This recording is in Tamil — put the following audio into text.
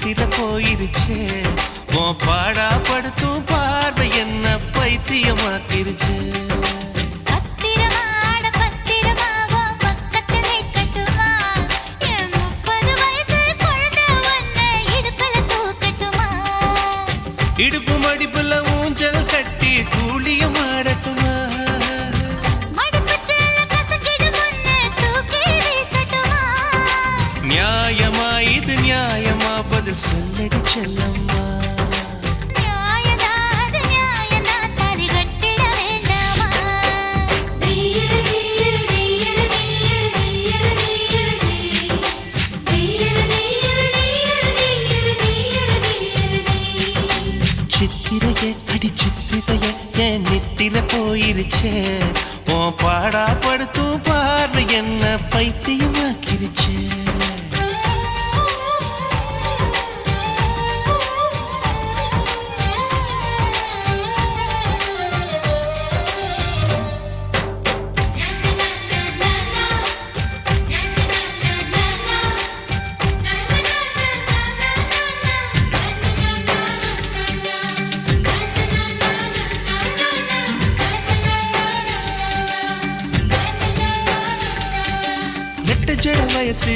நித்திர போயிருச்சே உன் பாடா படுத்தும் பார்வை என்ன பைத்தியமாக்கிருச்சு இடுப்பு மடிப்புல ஊஞ்சல் கட்டி தூளியம் ஆடட்டுமா நியாயமா இது நியாயமா பதில் சொல்லடி செல்லம்மா சித்திரையே அடி சித்திரையே என் நித்திர போயிருச்சே உன் பாடா படுத்தும் பார்வை என்ன பைத்தியமாக்கிருச்சே ஜட வயசு